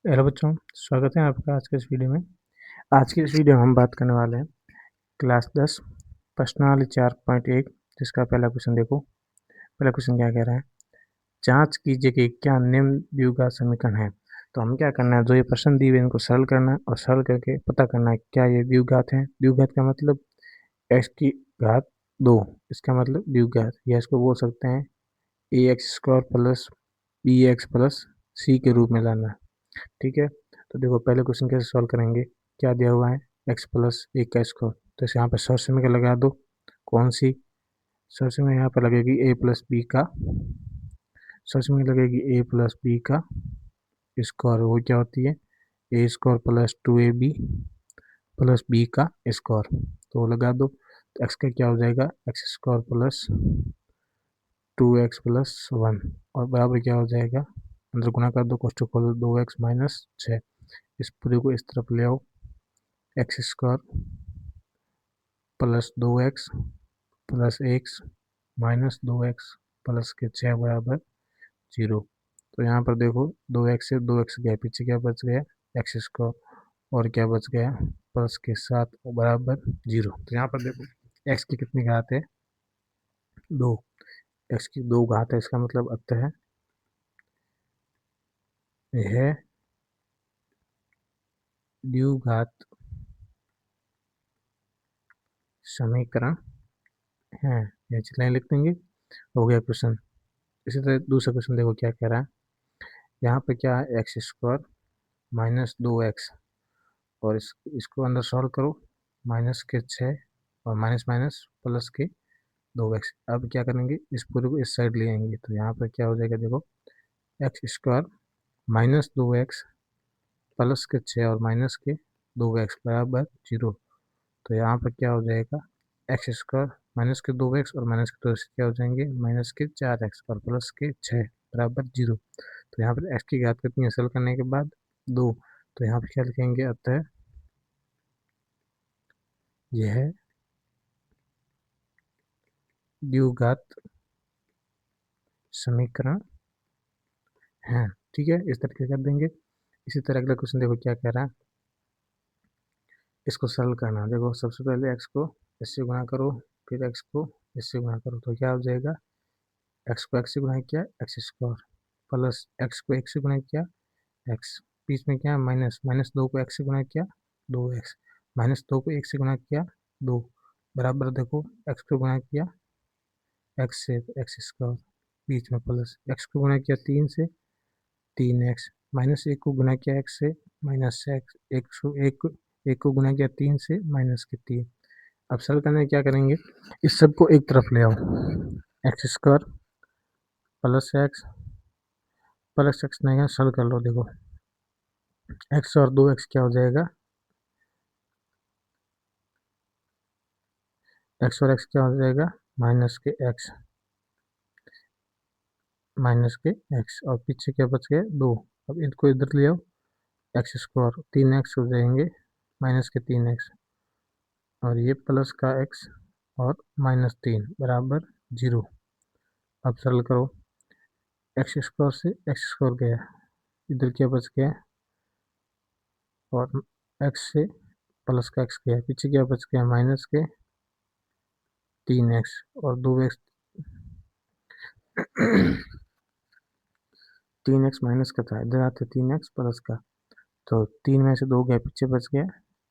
Hello बच्चों, स्वागत है आपका आज के इस वीडियो में। आज की इस वीडियो में हम बात करने वाले हैं क्लास 10 प्रश्नावली 4.1 जिसका पहला क्वेश्चन देखो। पहला क्वेश्चन क्या कह रहा है, जांच कीजिए कि क्या निम्न द्विघात समीकरण है। तो हम क्या करना है, जो ये प्रश्न दिए हुए इनको सरल करना है और सरल करके पता करना है क्या ये द्विघात है। द्विघात का मतलब एक्स की घात 2, इसका मतलब द्विघात, या इसको बोल सकते हैं a x square plus b x plus c के रूप में लाना है। ठीक है, तो देखो पहले क्वेश्चन कैसे सॉल्व करेंगे। क्या दिया हुआ है, x प्लस 1 का स्क्वायर, तो इसे यहाँ पर शॉर्ट समीकरण लगा दो। कौन सी शॉर्ट समीकरण, यहाँ पर लगेगी a प्लस बी का, शॉर्ट समीकरण लगेगी a प्लस बी का स्क्वायर, वो क्या होती है a square plus 2ab plus B का स्क्वायर, तो वो लगा दो। तो x का क्या हो जाएगा, x square plus 2x plus 1 और बराबर क्या हो जाएगा, अंदर गुना कर दो, कोष्टक खोल दो, 2x माइनस 6। इस पूरे को इस तरफ ले आओ, x square plus 2x plus x minus 2x plus के 6 बराबर 0। तो यहाँ पर देखो 2x से 2x गया, पीछे क्या बच गया, एक्स स्क्वायर और क्या बच गया प्लस के 7 बराबर 0। तो यहाँ पर देखो x की कितनी घात है, 2, x की 2 घात है, इसका मतलब अतः यह द्विघात समीकरण है। यह लाइन लिख देंगे, हो गया क्वेश्चन। इसी तरह दूसरा क्वेश्चन देखो क्या कह रहा है, यहाँ पे क्या है एक्स स्क्वायर माइनस 2x और इसको अंदर सॉल्व करो, माइनस के 6 और माइनस माइनस प्लस के 2x। अब क्या करेंगे, इस पूरे को इस साइड ले आएंगे, तो यहाँ पर क्या हो जाएगा, देखो x square minus 2x plus के 6 और माइनस के 2x बराबर 0। तो यहाँ पर क्या हो जाएगा, एक्स स्क्वायर माइनस के 2x और माइनस के 2x क्या हो जाएंगे, माइनस के 4x और प्लस के 6 बराबर 0। तो यहाँ पर x की घात कितनी है, सरल करने के बाद 2। तो यहाँ पर क्या लिखेंगे, अतः यह द्विघात समीकरण है। ठीक है, इस तरीके कर देंगे। इसी तरह अगला क्वेश्चन देखो क्या कह रहा है, इसको सरल करना। देखो सबसे पहले x को इससे गुणा करो, फिर x को इससे गुणा करो, तो क्या हो जाएगा, x को x से गुणा किया एक्स स्क्वायर प्लस x को 1 से गुणा किया x, बीच में क्या माइनस, माइनस 2 को x से गुणा किया 2x, माइनस 2 को 1 से गुणा किया 2 बराबर देखो x को गुणा किया x से एक्स स्क्वायर, बीच में प्लस x को गुणा किया 3 से 3x, माइनस 1 को गुणा किया x से माइनस एक्स, एक को गुणा किया 3 से माइनस के 3। अब सरल करने क्या करेंगे, इस सब को एक तरफ ले आओ, एक्स स्क्वायर प्लस एक्स नहीं है, सरल कर लो। देखो x और 2x क्या हो जाएगा, x और x क्या हो जाएगा, माइनस के x, माइनस के x और पीछे क्या बच गया 2। अब इनको इधर ले आओ, एक्स स्क्वायर 3x हो जाएंगे माइनस के 3x और ये प्लस का x और माइनस 3 बराबर 0। अब सरल करो, एक्स स्क्वायर से एक्स स्क्वायर गया, इधर क्या बच गया और x से प्लस का x गया, पीछे क्या बच गया माइनस के 3x और 2x 3x माइनस का था, इधर आते 3x प्लस का, तो 3 में से 2 गया, पीछे बच गया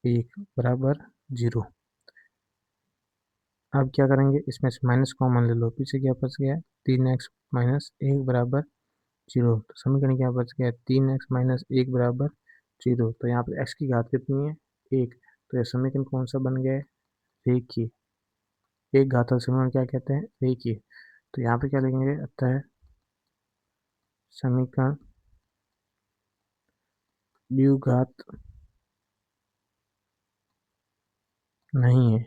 1 बराबर 0। अब क्या करेंगे, इसमें से माइनस कॉमन ले लो, पीछे क्या बच गया 3x माइनस 1 बराबर 0। तो समीकरण क्या बच गया, 3x माइनस 1 बराबर 0। तो यहाँ पर x की घात कितनी है 1, तो यह समीकरण कौन सा बन गया है, रेखीय। एक घातांक समीकरण क्या कहते हैं, रेखीय। तो यहाँ पे क्या लिखेंगे, अतः समीकरण द्विघात नहीं है।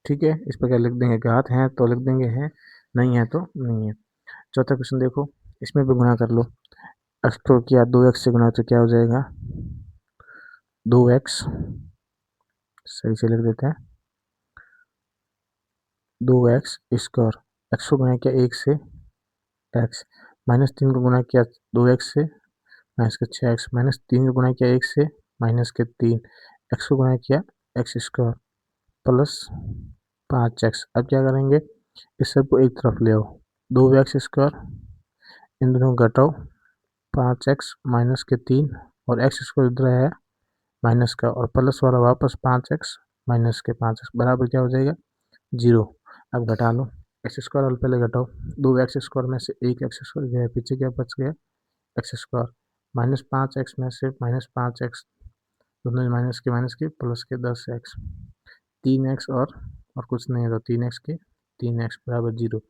ठीक है, इस पर क्या लिख देंगे, घात है तो लिख देंगे है, नहीं है तो नहीं है। चौथा क्वेश्चन देखो, इसमें भी गुणा कर लो, x को किया 2x से गुणा, तो क्या हो जाएगा 2x, सही से लिख देते हैं 2x स्क्वायर, x को गुणा किया 1 से x, माइनस 3 को गुणा किया 2x से माइनस के 6x माइनस 3 को गुणा किया 1 से माइनस के 3 x को गुणा किया एक्स स्क्वायर प्लस 5x। अब क्या करेंगे, इस सब को एक तरफ ले आओ, 2x स्क्वायर, इन दोनों को घटाओ, 5x माइनस के 3 और एक्स स्क्वायर इधर है माइनस का और प्लस वाला वापस 5x माइनस के 5x बराबर क्या हो जाएगा 0। अब घटा लो, एक्स स्क्वायर वाले पहले घटाओ, 2x स्क्वायर में से एक एक्स स्क्वायर गया, पीछे क्या बच गया एक्स स्क्वायर, माइनस 5x में से माइनस 5x, दोनों माइनस के प्लस के 10x, 3x और कुछ नहीं है तो 3x के 3x बराबर 0।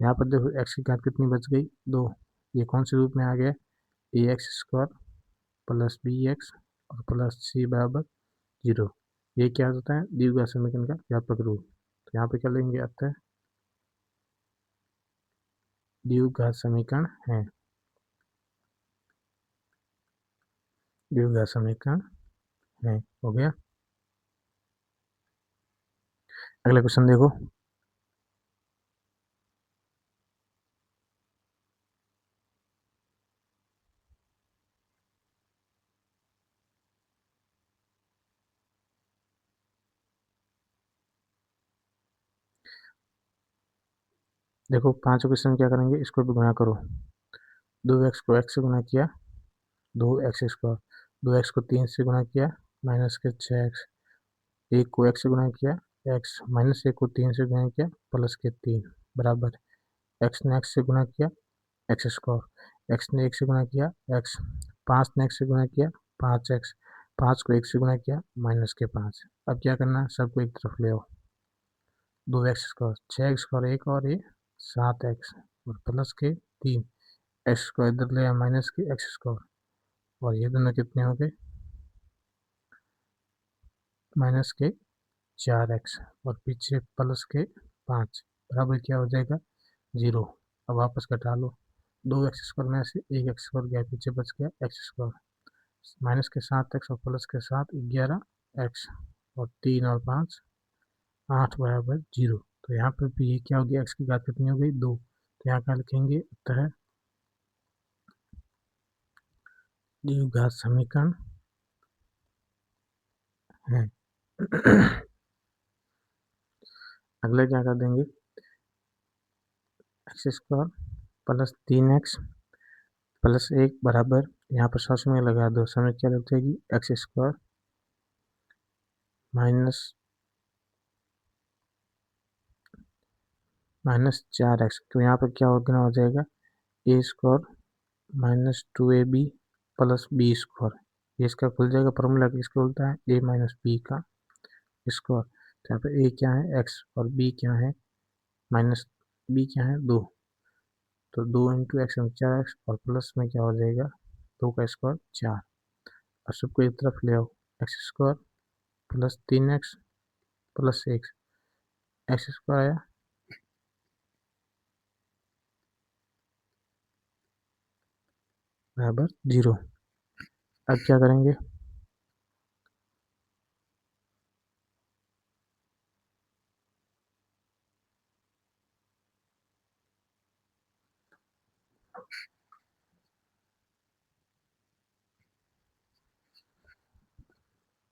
यहाँ पर देखो x की घात कितनी बच गई 2, ये कौन से रूप में आ गया ax स्क्वायर प्लस bx और प्लस c बराबर 0। ये क्या होता है द्विघात समीकरण का व्यापक रूप। तो यहाँ पे क्या लेंगे अतः द्विघात समीकरण है, द्विघात समीकरण है, हो गया। अगला क्वेश्चन देखो, देखो 5 क्वेश्चन क्या करेंगे, इसको भी गुणा करो, 2x को x से गुणा किया 2x स्क्वायर, 2x को 3 से गुणा किया माइनस के 6x, 1 को x से गुणा किया x माइनस 1 को 3 से गुणा किया प्लस के 3 बराबर x ने x से गुणा किया एक्स स्क्वायर, x ने 1 से गुणा किया x, 5 ने x से गुणा किया 5x, 5 को 1 से गुणा किया माइनस के 5। अब क्या करना है, सबको एक तरफ ले आओ, 2x स्क्वायर 6x स्क्वायर 1 और ये 7x और प्लस के 3 एक्स को इधर ले आया माइनस के एक्स स्क्वायर और ये दोनों कितने हो गए माइनस के 4x और पीछे प्लस के 5 बराबर क्या हो जाएगा 0। अब वापस घटा लो, 2x स्क्वायर में से एक एक्स स्क्वायर गया, पीछे बच गया एक्स स्क्वायर माइनस के 7x और प्लस के 7 11x और 3 और 5 8 बराबर 0। तो यहाँ पर भी ये क्या हो गया, एक्स की घात कितनी हो गई 2। तो यहाँ क्या लिखेंगे अतः द्विघात समीकरण है। अगले क्या कर देंगे, x square plus 3x plus 1 बराबर, यहाँ पर सौ में लगा दो, समय क्या लग जाएगी एक्स स्क्वायर माइनस 4x। तो यहाँ पर क्या होगा हो जाएगा a square minus 2ab plus b square, ये इसका खुल जाएगा फॉर्मूला किसका बोलता है ए माइनस बी का स्क्वायर। तो यहाँ पर ए क्या है एक्स और बी क्या है माइनस बी क्या है 2, तो 2 इंटू एक्स में 4x और प्लस में क्या हो जाएगा 2 का स्क्वायर 4। और सबको एक तरफ ले आओ, x square plus 3x plus 1 x square आया बराबर 0। अब क्या करेंगे,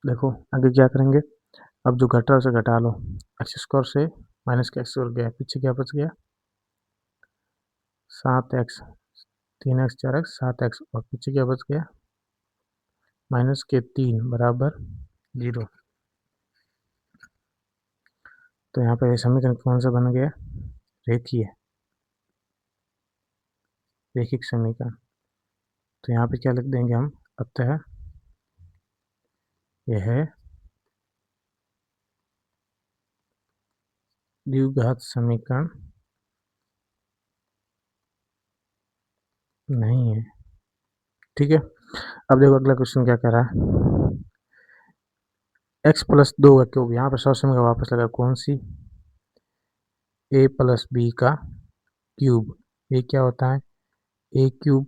देखो आगे क्या करेंगे, अब जो घटा उसे घटा लो, एक्स स्क्वायर से माइनस का एक्स स्क्वायर गया, पीछे क्या बच गया 7x, 3x 4x 7x और पीछे क्या बच गया माइनस के 3 बराबर 0। तो यहाँ पे समीकरण कौन सा बन गया रेखीय, रैखिक समीकरण। तो यहाँ पे क्या लिख देंगे हम, अतः यह द्विघात समीकरण नहीं है। ठीक है, अब देखो अगला क्वेश्चन क्या कह रहा है, x प्लस 2 का क्यूब, यहाँ पर सौ समीकरण वापस लगा कौन सी a प्लस बी का क्यूब, ये क्या होता है a cube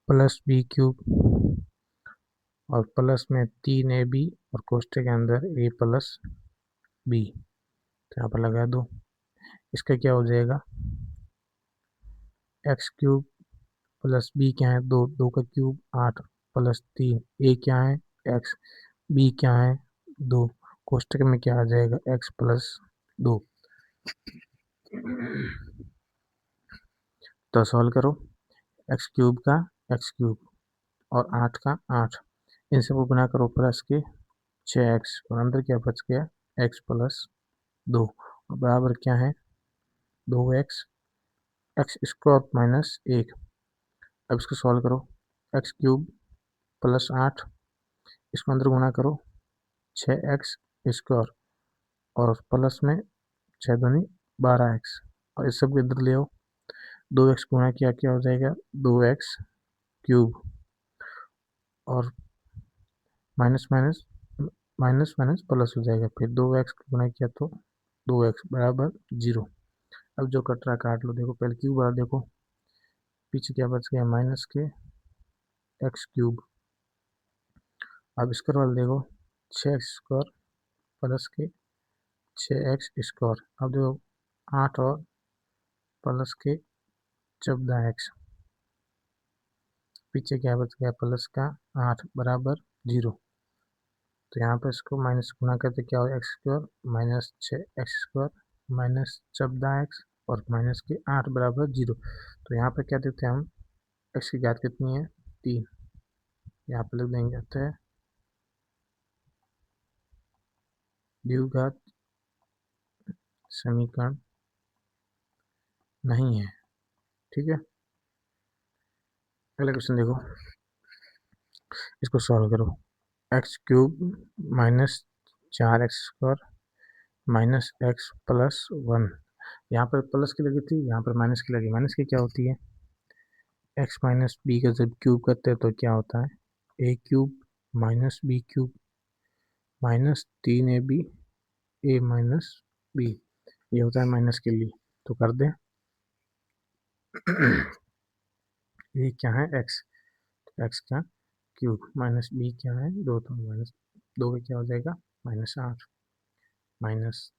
plus B cube और प्लस में 3ab और कोष्ठक के अंदर a प्लस बी। तो यहाँ पर लगा दो, इसका क्या हो जाएगा एक्स क्यूब प्लस बी क्या है 2, 2 का क्यूब 8 प्लस 3, ए क्या है x, बी क्या है 2, कोष्टक में क्या आ जाएगा x प्लस 2। तो सॉल्व करो, एक्स क्यूब का एक्स क्यूब और 8 का 8, इन सबको गुना करो प्लस के 6x और अंदर क्या बच गया x प्लस 2 और बराबर क्या है 2x, एक्स स्क्वायर माइनस 1। अब इसको सॉल्व करो, एक्स क्यूब प्लस 8, इसको अंदर गुना करो 6x स्क्वायर और प्लस में 6 दूनी 12x और इस सब के इधर ले आओ, 2x गुना किया क्या हो जाएगा 2x क्यूब और minus minus minus minus plus हो जाएगा, फिर 2x गुना किया तो 2x बराबर 0। अब जो कट रहा काट लो, देखो पहले क्यूब बार देखो, पीछे क्या बच गया माइनस के एक्स क्यूब। अब स्क्वायर वाला देखो 6x स्क्वायर प्लस के 6x स्क्वायर। अब देखो 8 और प्लस के 14x, पीछे क्या बच गया प्लस का 8 बराबर 0। तो यहाँ पर इसको माइनस गुना करते क्या हो x square minus 6x square minus 14x और माइनस के 8 बराबर 0। तो यहाँ पर क्या देते हैं हम, एक्स की घात कितनी है 3, यहाँ पर लिख देंगे अतः द्विघात समीकरण नहीं है। ठीक है, अगला क्वेश्चन देखो, इसको सॉल्व करो, x cube minus 4x square minus x plus 1, यहाँ पर प्लस की लगी थी, यहाँ पर माइनस की लगी, माइनस की क्या होती है एक्स माइनस बी का जब क्यूब करते हैं तो क्या होता है a cube minus b cube minus 3ab a minus b, ये होता है माइनस के लिए। तो कर दे ये क्या है एक्स, तो एक्स का क्यूब माइनस बी क्या है 2, तो माइनस 2 का क्या हो जाएगा माइनस 8 माइनस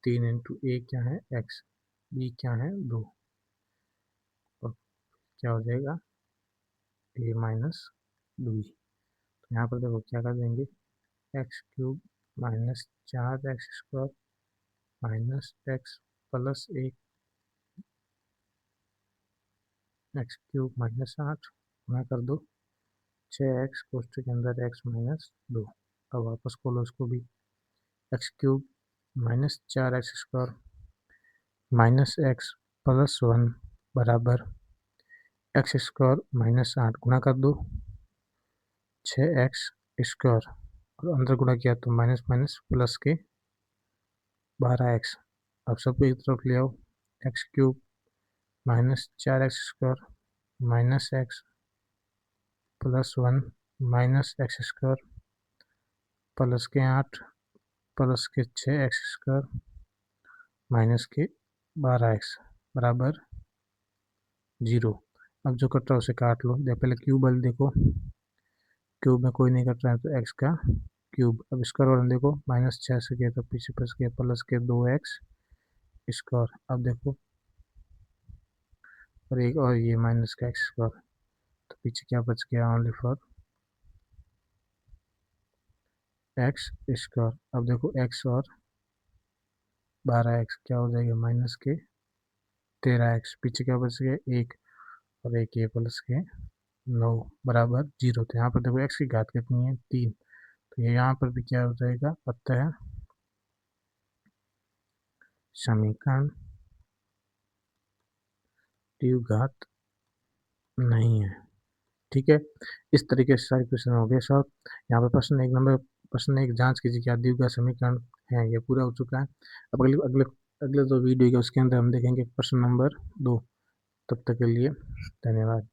3 इंटू ए क्या है एक्स, बी क्या है 2 और क्या हो जाएगा ए माइनस बी। तो यहाँ पर देखो क्या कर देंगे x cube minus 4x square minus x plus 1 x cube minus 8 गुना कर दो 6x कोष्ठक के अंदर x माइनस 2। अब वापस खोलो इसको भी, x cube minus 4x square minus x plus 1 बराबर एक्स स्क्वायर माइनस 8 गुना कर दो 6x स्क्वायर और अंदर गुना किया तो माइनस माइनस प्लस के 12x। अब सबको एक तरफ ले आओ, x cube minus 4x square minus x plus 1 minus x square plus के 8 प्लस के 6x स्क्वायर माइनस के 12x बराबर 0। अब जो कट रहा है उसे काट लो, पहले क्यूब वाले देखो, क्यूब में कोई नहीं कट रहा है तो x का क्यूब। अब स्क्वायर वाले देखो माइनस 6 से किया तो पीछे प्लस किया प्लस के 2x स्क्वायर। अब देखो और एक और ये माइनस का एक्स स्क्वायर, तो पीछे क्या बच गया ओनली फॉर एक्स स्क्वायर। अब देखो x और 12x क्या हो जाएगा माइनस के 13x, पीछे क्या बच गया 1 और 1 ये प्लस के 9 बराबर 0। तो यहाँ पर देखो x की घात कितनी है 3, तो ये यहाँ पर भी क्या हो जाएगा अतः समीकरण द्विघात नहीं है। ठीक है, इस तरीके से सारे क्वेश्चन हो गए सॉल्व। यहाँ पर प्रश्न एक जांच कीजिए क्या द्विघात समीकरण है, ये पूरा हो चुका है। अब अगले अगले अगले जो वीडियो है उसके अंदर हम देखेंगे प्रश्न नंबर 2। तब तक के लिए धन्यवाद।